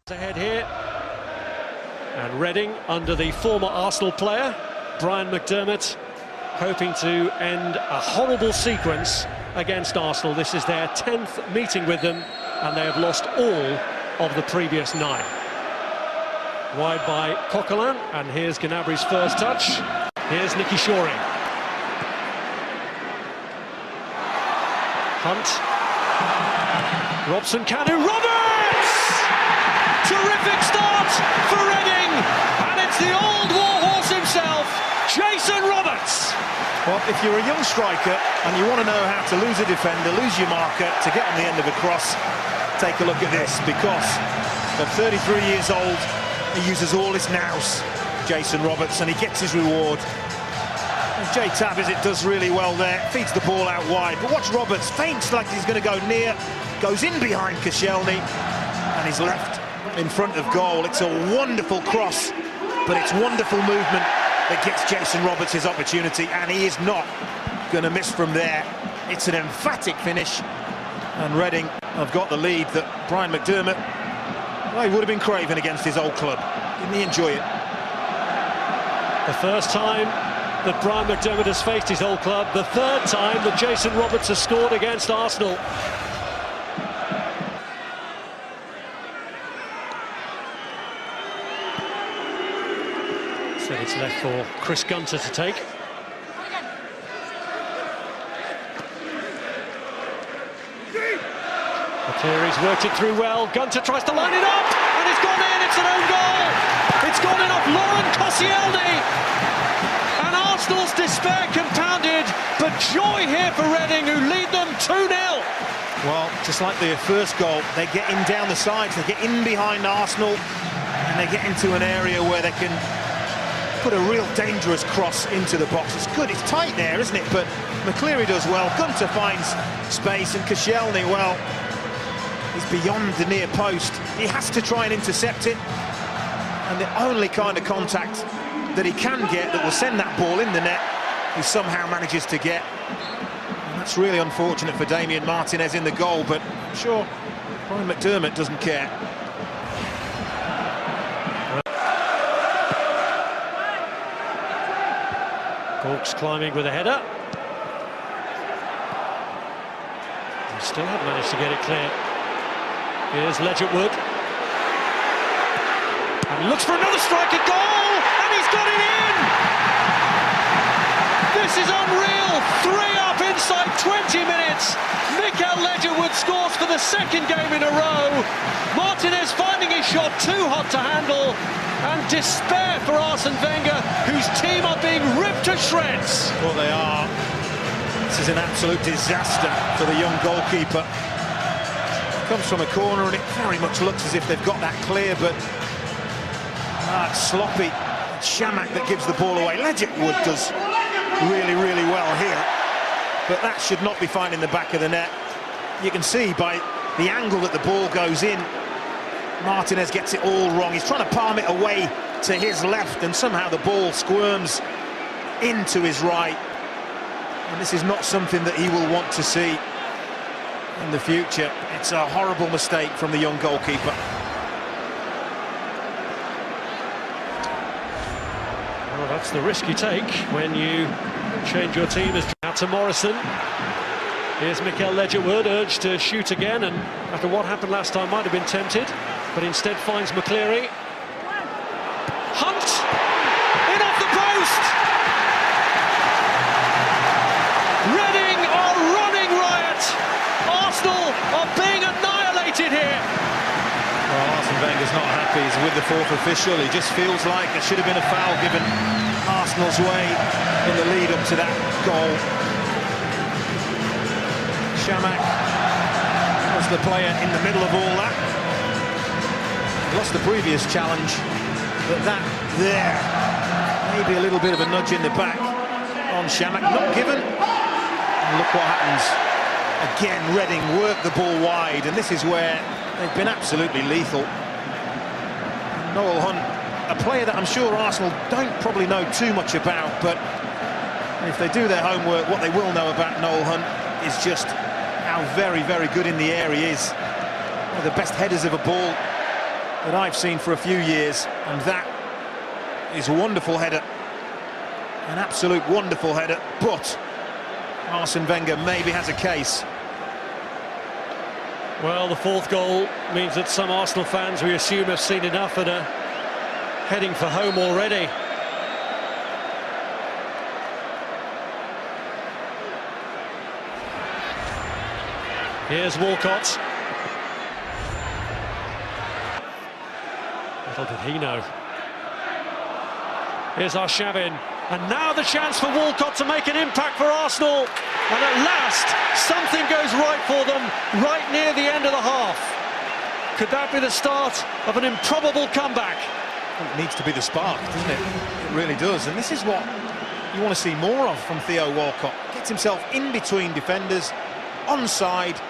Ahead here, and Reading under the former Arsenal player Brian McDermott, hoping to end a horrible sequence against Arsenal. This is their 10th meeting with them, and they have lost all of the previous 9. Wide by Coquelin, and here's Gnabry's first touch. Here's Nicky Shorey. Hunt. Robson Kanu. Roberts! Terrific start for Reading, and it's the old warhorse himself, Jason Roberts. Well, if you're a young striker and you want to know how to lose a defender, lose your marker, to get on the end of a cross, take a look at this, because at 33 years old, he uses all his nous, Jason Roberts, and he gets his reward. And Jay Tabizit does really well there, feeds the ball out wide, but watch Roberts, feints like he's going to go near, goes in behind Koscielny, and he's left in front of goal. It's a wonderful cross, but it's wonderful movement that gets Jason Roberts his opportunity, and he is not going to miss from there. It's an emphatic finish, and Reading have got the lead that Brian McDermott, well, he would have been craving against his old club. Didn't he enjoy it? The first time that Brian McDermott has faced his old club, the third time that Jason Roberts has scored against Arsenal. So it's left for Chris Gunter to take. McCleary's worked it through well. Gunter tries to line it up, and it's gone in. It's an own goal. It's gone in off Laurent Koscielny, and Arsenal's despair compounded. But joy here for Reading, who lead them 2-0. Well, just like their first goal, they get in down the sides, they get in behind Arsenal, and they get into an area where they can put a real dangerous cross into the box. It's good, it's tight there, isn't it? But McCleary does well. Gunter finds space, and Koscielny, well, he's beyond the near post. He has to try and intercept it, and the only kind of contact that he can get that will send that ball in the net, he somehow manages to get. And that's really unfortunate for Damien Martinez in the goal, but I'm sure Brian McDermott doesn't care. Gawkes climbing with a header. He still haven't managed to get it clear. Here's Ledgerwood. And he looks for another strike at goal, and he's got it in! This is unreal! 3 up inside 20 minutes. Mikael Ledgerwood scores for the second game in a row. Martinez finding his shot too hot to handle, and despair for Arsene Wenger, whose team are being ripped to shreds. Well, they are. This is an absolute disaster for the young goalkeeper. Comes from a corner, and it very much looks as if they've got that clear, but it's sloppy. It's Chamakh that gives the ball away. Ledgerwood does really, really well here, but that should not be finding the back of the net. You can see by the angle that the ball goes in, Martinez gets it all wrong. He's trying to palm it away to his left, and somehow the ball squirms into his right. And this is not something that he will want to see in the future. It's a horrible mistake from the young goalkeeper. Well, that's the risk you take when you change your team. Out to Morrison. Here's Mikael Ledgerwood, urged to shoot again, and after what happened last time might have been tempted, but instead finds McCleary. Hunt! In off the post! Reading are running riot! Arsenal are being annihilated here! Well, Arsene Wenger's not happy. He's with the fourth official. He just feels like there should have been a foul given Arsenal's way in the lead up to that goal. Chamakh was the player in the middle of all that. Lost the previous challenge, but that there, maybe a little bit of a nudge in the back on Chamakh, not given. And look what happens. Again, Reading work the ball wide, and this is where they've been absolutely lethal. Noel Hunt, a player that I'm sure Arsenal don't probably know too much about, but if they do their homework, what they will know about Noel Hunt is just how very, very good in the air he is. One of the best headers of a ball that I've seen for a few years, and that is a wonderful header. An absolute wonderful header, but Arsene Wenger maybe has a case. Well, the fourth goal means that some Arsenal fans, we assume, have seen enough and are heading for home already. Here's Walcott. Little did he know. Here's Arshavin. And now the chance for Walcott to make an impact for Arsenal. And at last, something goes right for them, right near the end of the half. Could that be the start of an improbable comeback? It needs to be the spark, doesn't it? It really does. And this is what you want to see more of from Theo Walcott. Gets himself in between defenders, onside,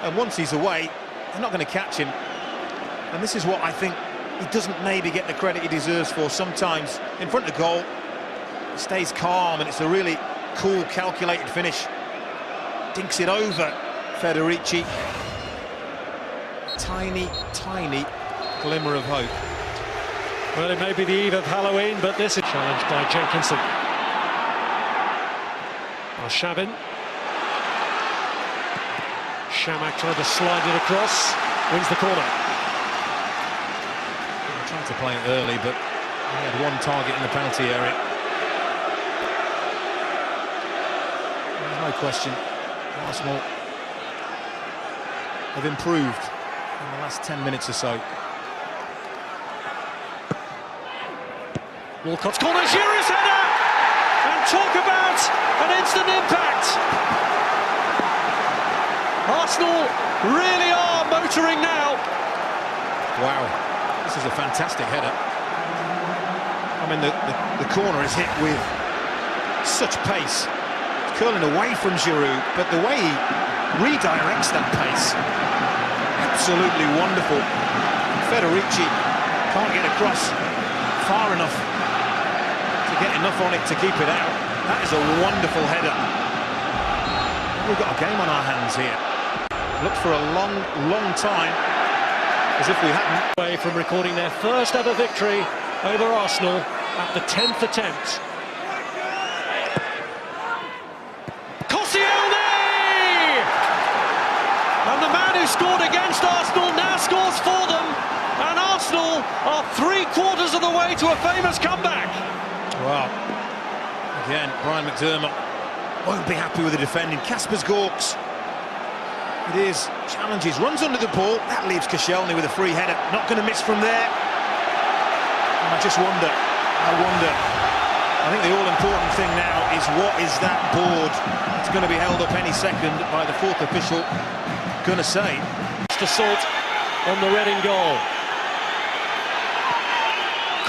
and once he's away, they're not going to catch him. And this is what I think he doesn't maybe get the credit he deserves for sometimes. In front of goal, he stays calm, and it's a really cool, calculated finish. Dinks it over Federici. Tiny, tiny glimmer of hope. Well, it may be the eve of Halloween, but this is challenged by Jenkinson. Arshavin. Chamakh trying to slide it across, wins the corner. He tried to play it early, but he had one target in the penalty area. There's no question, Arsenal have improved in the last 10 minutes or so. Walcott's corner, Giroud's header! And talk about an instant impact! Arsenal really are motoring now. Wow, this is a fantastic header. I mean, the corner is hit with such pace. It's curling away from Giroud, but the way he redirects that pace, absolutely wonderful. Federici can't get across far enough to get enough on it to keep it out. That is a wonderful header. We've got a game on our hands here. Looked for a long, long time, as if we hadn't. Away from recording their first ever victory over Arsenal at the 10th attempt. Koscielny! And the man who scored against Arsenal now scores for them, and Arsenal are 3/4 of the way to a famous comeback. Wow. Again, Brian McDermott won't be happy with the defending. Kaspers Gorks. It is, challenges, runs under the ball. That leaves Koscielny with a free header. Not going to miss from there. And I just wonder, I think the all-important thing now is what is that board? It's going to be held up any second by the fourth official. Going to say. Assault on the Reading goal.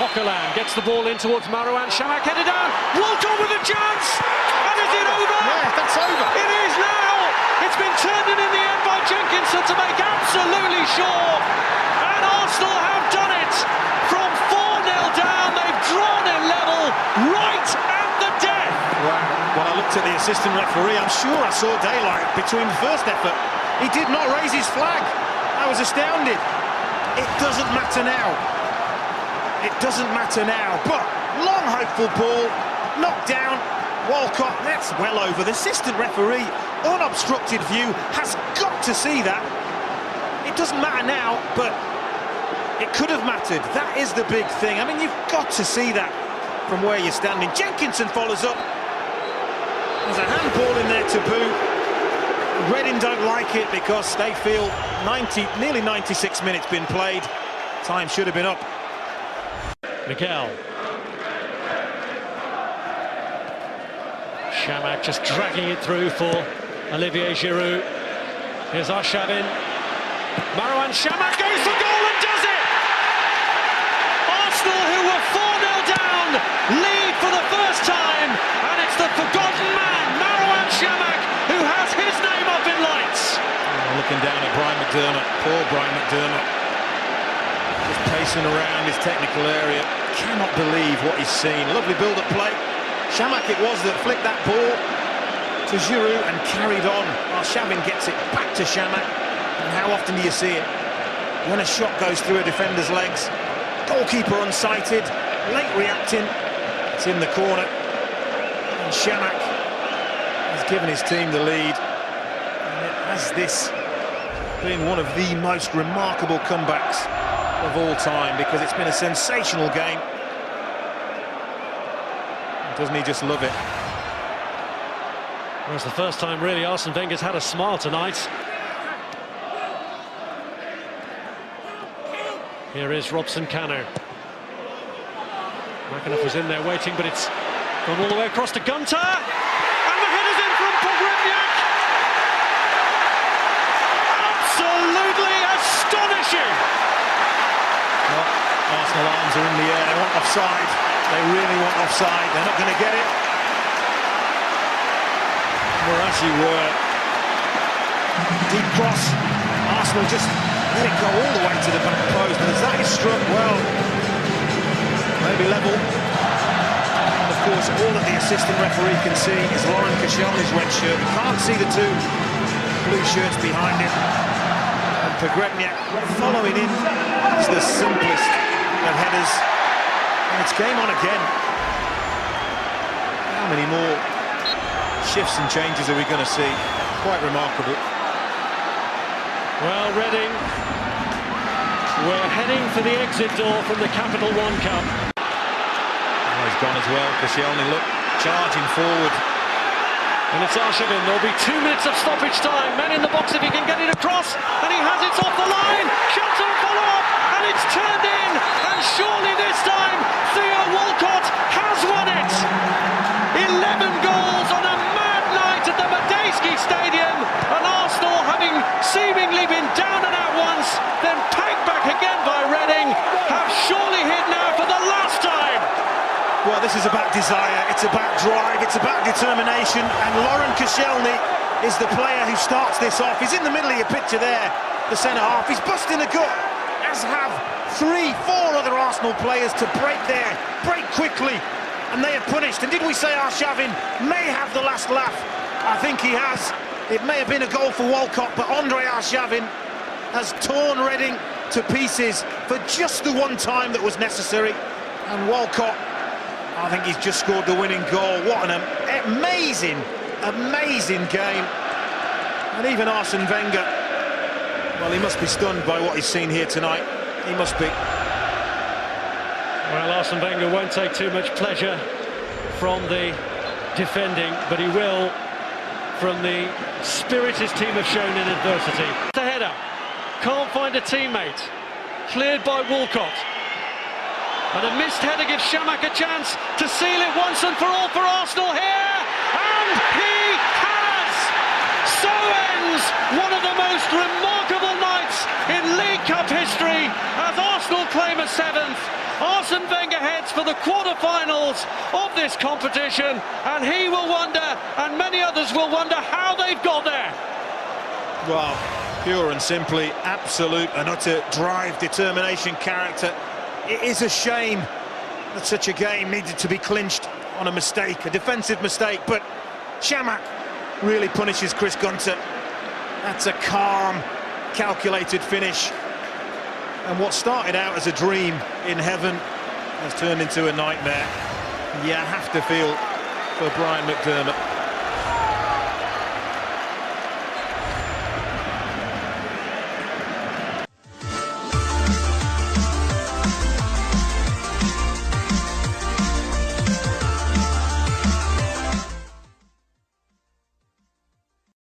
Coquelin gets the ball in towards Marouane. Chamakh headed down. Walcott with a chance. And is it over? Yeah, that's over. It is now. It's been turned in the end by Jenkinson to make absolutely sure. And Arsenal have done it. From 4-0 down, they've drawn it level right at the death. Wow. Well, I looked at the assistant referee. I'm sure I saw daylight between the first effort. He did not raise his flag. I was astounded. It doesn't matter now. It doesn't matter now. But long hopeful ball, knocked down. Walcott, that's well over. The assistant referee, unobstructed view, has got to see that. It doesn't matter now, but it could have mattered. That is the big thing. I mean, you've got to see that from where you're standing. Jenkinson follows up. There's a handball in there to boot. Reading don't like it because they feel nearly 96 minutes been played. Time should have been up. Miguel. Chamakh just dragging it through for Olivier Giroud. Here's Arshavin. Marouane Chamakh goes for goal and does it! Arsenal, who were 4-0 down, lead for the first time, and it's the forgotten man, Marouane Chamakh, who has his name up in lights. Looking down at Brian McDermott, poor Brian McDermott. Just pacing around his technical area. Cannot believe what he's seen. Lovely build-up play. Chamakh it was that flicked that ball to Giroud and carried on. Arshavin gets it back to Chamakh. And how often do you see it? when a shot goes through a defender's legs. Goalkeeper unsighted, late reacting. It's in the corner. And Chamakh has given his team the lead. And it has this been one of the most remarkable comebacks of all time, because it's been a sensational game. Doesn't he just love it? Well, it's the first time really Arsene Wenger's had a smile tonight. Here is Robson Kanu. McAnuff was in there waiting, but it's gone all the way across to Gunter. And the header's in from Pogrebniak. Absolutely astonishing. Well, Arsenal arms are in the air. They want offside. They really want offside. They're not going to get it. Marashi were. Deep cross. Arsenal just let it go all the way to the back post. And as that is struck, well, maybe level. And of course, all that the assistant referee can see is Laurent Koscielny's red shirt. He can't see the two blue shirts behind him. And Pogrebniak following in. It's the simplest of headers. And it's game on again. How many more shifts and changes are we going to see? Quite remarkable. Well, Reading, we're heading for the exit door from the Capital One Cup. Oh, he's gone as well. Koscielny, look, charging forward. And it's Arshavin. There'll be 2 minutes of stoppage time. Man in the box if he can get it across. And he has it off the line. Shots and follow-up. And it's turned in. And surely this time, Theo Walcott has won it. 11 goals on a mad night at the Madejski Stadium. And Arsenal, having seemingly been down and out once, then pegged back again by Reading, have surely hit now for the last time. Well, this is about desire, it's about drive, it's about determination, and Laurent Koscielny is the player who starts this off. He's in the middle of your picture there, the centre-half. He's busting the gut, as have 3-4 other Arsenal players to break there, break quickly, and they are punished. And did we say Arshavin may have the last laugh? I think he has. It may have been a goal for Walcott, but Andre Arshavin has torn Reading to pieces for just the one time that was necessary. And Walcott, I think he's just scored the winning goal. What an amazing, amazing game. And even Arsene Wenger, well, he must be stunned by what he's seen here tonight. He must be. Well, Arsene Wenger won't take too much pleasure from the defending, but he will from the spirit his team have shown in adversity. The header, can't find a teammate, cleared by Walcott. And a missed header gives Chamakh a chance to seal it once and for all for Arsenal here. And he has! So ends one of the most remarkable nights in League Cup history as Arsenal claim a 7th. Arsene Wenger heads for the quarter-finals of this competition, and he will wonder, and many others will wonder, how they've got there. Well, pure and simply, absolute and utter drive, determination, character. It is a shame that such a game needed to be clinched on a mistake, a defensive mistake, but Chamakh really punishes Chris Gunter. That's a calm, calculated finish. And what started out as a dream in heaven has turned into a nightmare. You have to feel for Brian McDermott.